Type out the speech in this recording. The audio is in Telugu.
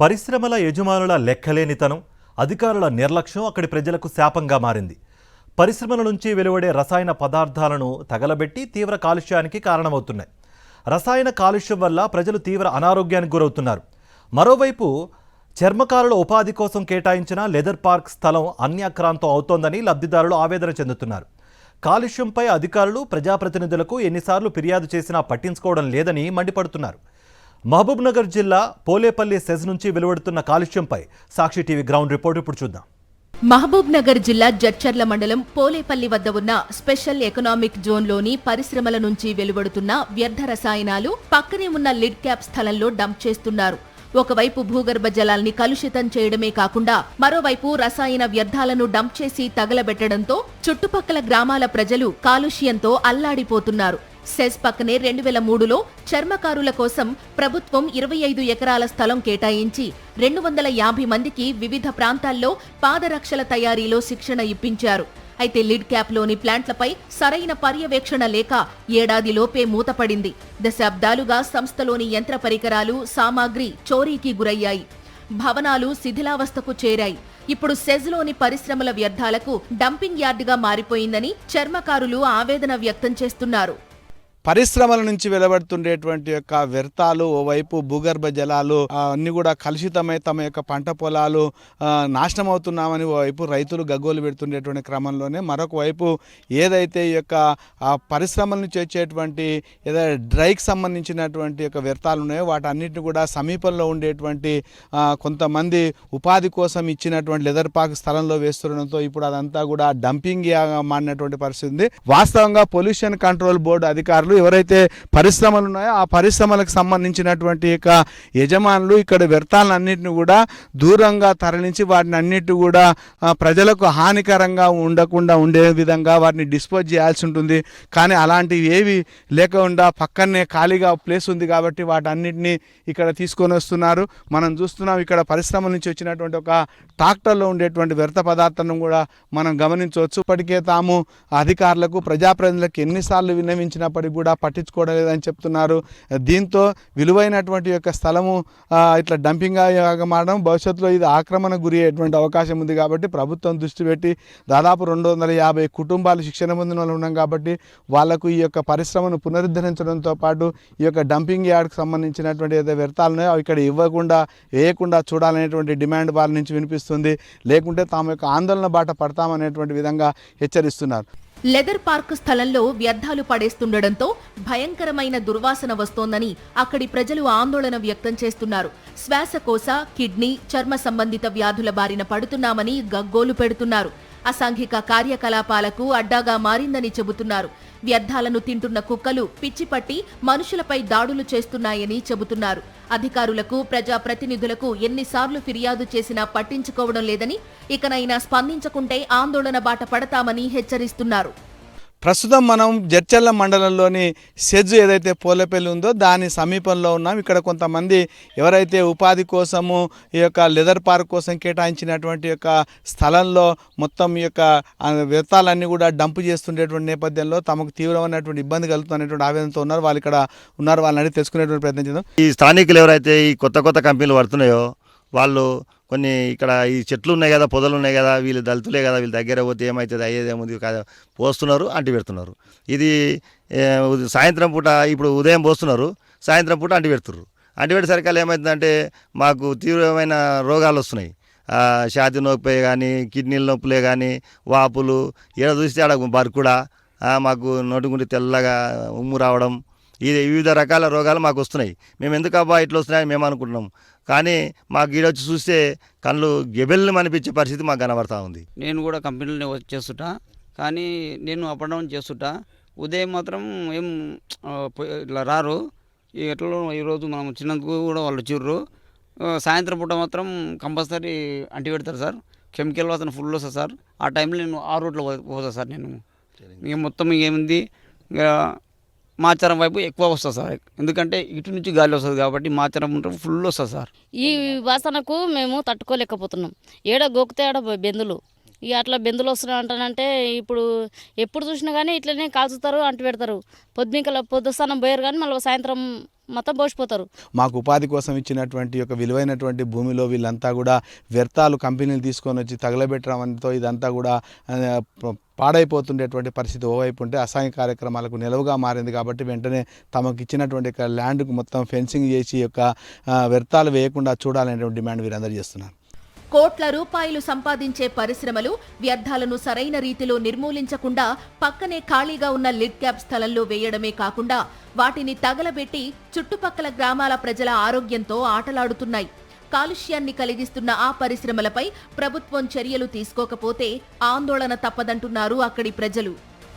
పరిశ్రమల యజమానుల లెక్కలేనితనం, అధికారుల నిర్లక్ష్యం అక్కడి ప్రజలకు శాపంగా మారింది. పరిశ్రమల నుంచి వెలువడే రసాయన పదార్థాలను తగలబెట్టి తీవ్ర కాలుష్యానికి కారణమవుతున్నాయి. రసాయన కాలుష్యం వల్ల ప్రజలు తీవ్ర అనారోగ్యానికి గురవుతున్నారు. మరోవైపు చర్మకారుల ఉపాధి కోసం కేటాయించిన లెదర్ పార్క్ స్థలం అన్యాక్రాంతం అవుతోందని లబ్ధిదారులు ఆవేదన చెందుతున్నారు. కాలుష్యంపై అధికారులు ప్రజాప్రతినిధులకు ఎన్నిసార్లు ఫిర్యాదు చేసినా పట్టించుకోవడం లేదని మండిపడుతున్నారు. మహబూబ్నగర్ జిల్లా పోలేపల్లి సెజ్ నుంచి వెలువడుతున్న కాలుష్యంపై సాక్షి టీవీ గ్రౌండ్ రిపోర్ట్ ఇప్పుడు చూద్దాం. మహబూబ్నగర్ జిల్లా జడ్చర్ల మండలం పోలేపల్లి వద్ద ఉన్న స్పెషల్ ఎకనామిక్ జోన్లోని పరిశ్రమల నుంచి వెలువడుతున్న వ్యర్థ రసాయనాలు పక్కనే ఉన్న లిడ్ క్యాప్ స్థలంలో డంప్ చేస్తున్నారు. ఒకవైపు భూగర్భ జలాల్ని కలుషితం చేయడమే కాకుండా మరోవైపు రసాయన వ్యర్థాలను డంప్ చేసి తగలబెట్టడంతో చుట్టుపక్కల గ్రామాల ప్రజలు కాలుష్యంతో అల్లాడిపోతున్నారు. సెజ్ పక్కనే 2003లో చర్మకారుల కోసం ప్రభుత్వం 25 ఎకరాల స్థలం కేటాయించి 250 మందికి వివిధ ప్రాంతాల్లో పాదరక్షల తయారీలో శిక్షణ ఇప్పించారు. అయితే లిడ్ క్యాప్లోని ప్లాంట్లపై సరైన పర్యవేక్షణ లేక ఏడాదిలోపే మూతపడింది. దశాబ్దాలుగా సంస్థలోని యంత్ర పరికరాలు, సామాగ్రి చోరీకి గురయ్యాయి. భవనాలు శిథిలావస్థకు చేరాయి. ఇప్పుడు సెజ్లోని పరిశ్రమల వ్యర్థాలకు డంపింగ్ యార్డుగా మారిపోయిందని చర్మకారులు ఆవేదన వ్యక్తం చేస్తున్నారు. పరిశ్రమల నుంచి వెలువడుతుండేటువంటి యొక్క వ్యర్థాలు, ఓవైపు భూగర్భ జలాలు అన్ని కూడా కలుషితమై తమ యొక్క పంట పొలాలు నాశనం అవుతున్నామని ఓవైపు రైతులు గగ్గోలు పెడుతుండేటువంటి క్రమంలోనే మరొక వైపు ఏదైతే ఈ యొక్క పరిశ్రమల నుంచి వచ్చేటువంటి ఏదైతే డ్రైకి సంబంధించినటువంటి యొక్క వ్యర్థాలు ఉన్నాయో వాటన్నిటిని కూడా సమీపంలో ఉండేటువంటి కొంతమంది ఉపాధి కోసం ఇచ్చినటువంటి లెదర్ పార్క్ స్థలంలో వేస్తుండడంతో ఇప్పుడు అదంతా కూడా డంపింగ్ మారినటువంటి పరిస్థితి ఉంది. వాస్తవంగా పొల్యూషన్ కంట్రోల్ బోర్డు అధికారులు ఎవరైతే పరిశ్రమలు ఉన్నాయో ఆ పరిశ్రమలకు సంబంధించినటువంటి యొక్క యజమానులు ఇక్కడ వ్యర్థాలన్నింటినీ కూడా దూరంగా తరలించి వాటిని అన్నిటి కూడా ప్రజలకు హానికరంగా ఉండకుండా ఉండే విధంగా వాటిని డిస్పోజ్ చేయాల్సి ఉంటుంది. కానీ అలాంటివి ఏవి లేకుండా పక్కనే ఖాళీగా ప్లేస్ ఉంది కాబట్టి వాటన్నిటిని ఇక్కడ తీసుకొని వస్తున్నారు. మనం చూస్తున్నాం ఇక్కడ పరిశ్రమల నుంచి వచ్చినటువంటి ఒక ట్రాక్టర్లో ఉండేటువంటి వ్యర్థ పదార్థాలను కూడా మనం గమనించవచ్చు. ఇప్పటికే తాము అధికారులకు ప్రజాప్రతినిధులకు ఎన్నిసార్లు విన్నవించినప్పటికీ కూడా పట్టించుకోవడం లేదని చెప్తున్నారు. దీంతో విలువైనటువంటి యొక్క స్థలము ఇట్లా డంపింగ్ మారడం, భవిష్యత్తులో ఇది ఆక్రమణ గురి అయ్యేటువంటి అవకాశం ఉంది. కాబట్టి ప్రభుత్వం దృష్టి పెట్టి దాదాపు 250 కుటుంబాలు శిక్షణ పొందిన వాళ్ళు ఉన్నాం కాబట్టి వాళ్లకు ఈ యొక్క పరిశ్రమను పునరుద్ధరించడంతో పాటు ఈ యొక్క డంపింగ్ యార్డ్కి సంబంధించినటువంటి ఏదైతే వ్యర్థాలు ఉన్నాయో అవి ఇక్కడ వేయకుండా చూడాలనేటువంటి డిమాండ్ వాళ్ళ నుంచి వినిపిస్తుంది. లేకుంటే తాము యొక్క ఆందోళన బాట పడతామనేటువంటి విధంగా హెచ్చరిస్తున్నారు. లెదర్ పార్క్ స్థలంలో వ్యర్థాలు పడేస్తుండటంతో భయంకరమైన దుర్వాసన వస్తోందని అక్కడి ప్రజలు ఆందోళన వ్యక్తం చేస్తున్నారు. శ్వాసకోశ, కిడ్నీ, చర్మ సంబంధిత వ్యాధుల బారిన పడుతున్నామని గగ్గోలు పెడుతున్నారు. అసాంఘిక కార్యకలాపాలకు అడ్డాగా మారిందని చెబుతున్నారు. వ్యర్థాలను తింటున్న కుక్కలు పిచ్చిపట్టి మనుషులపై దాడులు చేస్తున్నాయని చెబుతున్నారు. అధికారులకు, ప్రజాప్రతినిధులకు ఎన్నిసార్లు ఫిర్యాదు చేసినా పట్టించుకోవడం లేదని, ఇకనైనా స్పందించకుంటే ఆందోళన బాట పడతామని హెచ్చరిస్తున్నారు. ప్రస్తుతం మనం జడ్చర్ల మండలంలోని సెజ్ ఏదైతే పోలేపల్లి ఉందో దాని సమీపంలో ఉన్నాం. ఇక్కడ కొంతమంది ఎవరైతే ఉపాధి కోసము ఈ యొక్క లెదర్ పార్క్ కోసం కేటాయించినటువంటి యొక్క స్థలంలో మొత్తం ఈ యొక్క వ్యర్థాలన్నీ కూడా డంప్ చేస్తుండేటువంటి నేపథ్యంలో తమకు తీవ్రమైనటువంటి ఇబ్బంది కలుగుతున్నటువంటి ఆవేదనతో ఉన్నారు. వాళ్ళు ఇక్కడ ఉన్నారు, వాళ్ళని అడిగి తెలుసుకునేటువంటి ప్రయత్నం చేద్దాం. ఈ స్థానికులు ఎవరైతే ఈ కొత్త కంపెనీలు పడుతున్నాయో వాళ్ళు కొన్ని ఇక్కడ ఈ చెట్లు ఉన్నాయి కదా, పొదలు ఉన్నాయి కదా, వీళ్ళు దళితులే కదా, వీళ్ళ దగ్గర పోతే ఏమవుతుంది అయ్యేదేముంది కదా పోస్తున్నారు, అంటి పెడుతున్నారు. ఇది సాయంత్రం పూట ఇప్పుడు ఉదయం పోస్తున్నారు, సాయంత్రం పూట అంటి పెడుతున్నారు. అంటి పెట్టేసరికి ఏమవుతుందంటే మాకు తీవ్రమైన రోగాలు వస్తున్నాయి. ఛాతీ నొప్పి కానీ, కిడ్నీల నొప్పులే కానీ, వాపులు, ఏడ చూస్తే ఆడ బర్కుడా, మాకు నోటిగుండి తెల్లగా ఉమ్ము రావడం, ఇది వివిధ రకాల రోగాలు మాకు వస్తున్నాయి. మేము ఎందుకు అబ్బా ఇట్లా వస్తున్నాయని మేము అనుకుంటున్నాం. కానీ మాకు ఈడొచ్చి చూస్తే కళ్ళు గెబెల్ని అనిపించే పరిస్థితి మాకు కనబడతా ఉంది. నేను కూడా కంపెనీలో చేస్తుంటా, కానీ నేను అప్ అండ్ డౌన్ చేస్తుంటా. ఉదయం మాత్రం ఏం ఇట్లా రారు. ఎట్లా ఈరోజు మనం చిన్నందుకు కూడా వాళ్ళు చిర్రు. సాయంత్రం పూట మాత్రం కంపల్సరీ అంటి పెడతారు సార్. కెమికల్ వాసన ఫుల్ వస్తుంది సార్. ఆ టైంలో నేను ఆ రూట్లో పోతా సార్. నేను ఇక మొత్తం ఏముంది ఇక మాచారం వైపు ఎక్కువ వస్తుంది సార్. ఎందుకంటే ఇటు నుంచి గాలి వస్తుంది కాబట్టి మాచారం ఉంటే ఫుల్ వస్తుంది సార్. ఈ వాసనకు మేము తట్టుకోలేకపోతున్నాం. ఏడ గోకితే ఆడ బెందులు ఇక అట్లా బెందులు వస్తున్నాయి అంటానంటే ఇప్పుడు ఎప్పుడు చూసినా కానీ ఇట్లనే కాల్చుతారు అంటు పెడతారు. పొద్దుస్థానం పోయారు కానీ మళ్ళీ సాయంత్రం మొత్తం పోసిపోతారు. మాకు ఉపాధి కోసం ఇచ్చినటువంటి ఒక విలువైనటువంటి భూమిలో వీళ్ళంతా కూడా వ్యర్థాలు కంపెనీలు తీసుకొని వచ్చి తగలబెట్టడంతో ఇదంతా కూడా పాడైపోతుండేటువంటి పరిస్థితి ఓవైపు ఉంటే అసాంఘిక కార్యక్రమాలకు నిలవుగా మారింది. కాబట్టి వెంటనే తమకు ఇచ్చినటువంటి ల్యాండ్కు మొత్తం ఫెన్సింగ్ చేసి యొక్క వ్యర్థాలు వేయకుండా చూడాలనేటువంటి డిమాండ్ వీరందరూ చేస్తున్నారు. కోట్ల రూపాయలు సంపాదించే పరిశ్రమలు వ్యర్థాలను సరైన రీతిలో నిర్మూలించకుండా పక్కనే ఖాళీగా ఉన్న లిడ్ క్యాప్ స్థలంలో వేయడమే కాకుండా వాటిని తగలబెట్టి చుట్టుపక్కల గ్రామాల ప్రజల ఆరోగ్యంతో ఆటలాడుతున్నాయి. కాలుష్యాన్ని కలిగిస్తున్న ఆ పరిశ్రమలపై ప్రభుత్వం చర్యలు తీసుకోకపోతే ఆందోళన తప్పదంటున్నారు అక్కడి ప్రజలు.